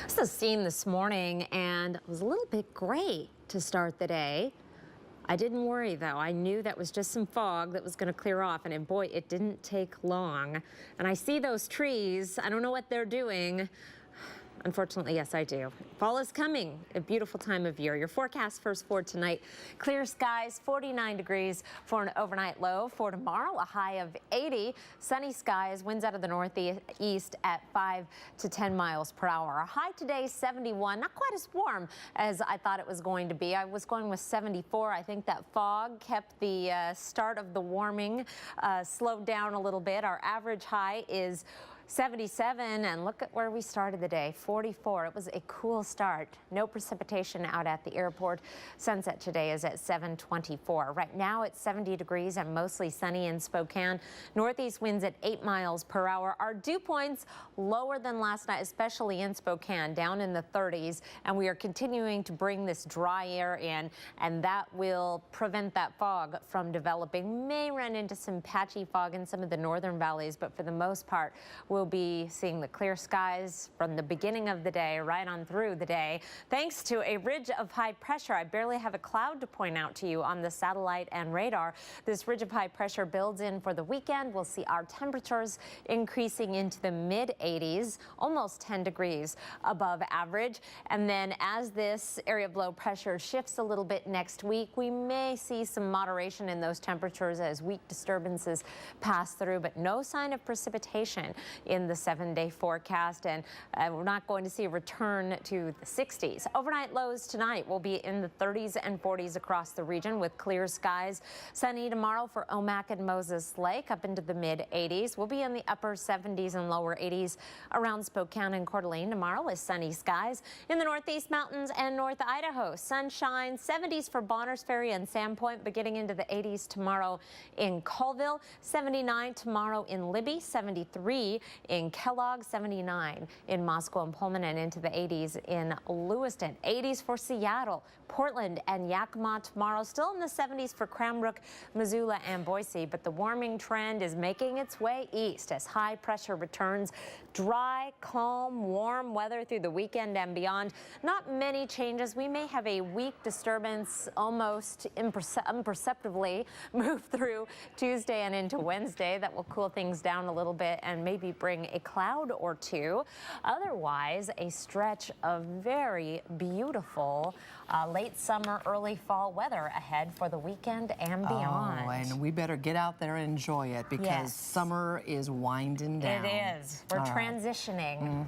This is seen this morning and it was a little bit gray to start the day. I didn't worry though. I knew that was just some fog that was going to clear off, and boy, it didn't take long. And I see those trees. I don't know what they're doing. Unfortunately, yes, I do. Fall is coming, a beautiful time of year. Your forecast first for tonight: clear skies, 49 degrees for an overnight low. For tomorrow, a high of 80. Sunny skies, winds out of the northeast at 5 to 10 miles per hour. Our high today, 71. Not quite as warm as I thought it was going to be. I was going with 74. I think that fog kept the start of the warming slowed down a little bit. Our average high is 77, and look at where we started the day, 44. It was a cool start. No precipitation out at the airport. Sunset today is at 7:24. Right now it's 70 degrees and mostly sunny in Spokane. Northeast winds at 8 miles per hour. Our dew points lower than last night, especially in Spokane, down in the 30s. And we are continuing to bring this dry air in, and that will prevent that fog from developing. May run into some patchy fog in some of the northern valleys, but for the most part, we'll be seeing the clear skies from the beginning of the day right on through the day, thanks to a ridge of high pressure. I barely have a cloud to point out to you on the satellite and radar. This ridge of high pressure builds in for the weekend. We'll see our temperatures increasing into the mid-80s, almost 10 degrees above average. And then as this area of low pressure shifts a little bit next week, we may see some moderation in those temperatures as weak disturbances pass through, but no sign of precipitation in the 7-day forecast, and we're not going to see a return to the 60s. Overnight lows tonight will be in the 30s and 40s across the region with clear skies. Sunny tomorrow for Omak and Moses Lake, up into the mid-80s. We'll be in the upper 70s and lower 80s around Spokane and Coeur d'Alene tomorrow with sunny skies. In the Northeast Mountains and North Idaho, sunshine, 70s for Bonners Ferry and Sandpoint, but getting into the 80s tomorrow in Colville, 79 tomorrow in Libby, 73 in Kellogg, 79 in Moscow and Pullman, and into the 80s in Lewiston. 80s for Seattle, Portland, and Yakima tomorrow. Still in the 70s for Cranbrook, Missoula, and Boise, but the warming trend is making its way east as high pressure returns. Dry, calm, warm weather through the weekend and beyond. Not many changes. We may have a weak disturbance almost imperceptibly move through Tuesday and into Wednesday. That will cool things down a little bit and maybe bring a cloud or two. Otherwise, a stretch of very beautiful late summer, early fall weather ahead for the weekend and beyond. Oh, and we better get out there and enjoy it because summer is winding down. It is. We're transitioning.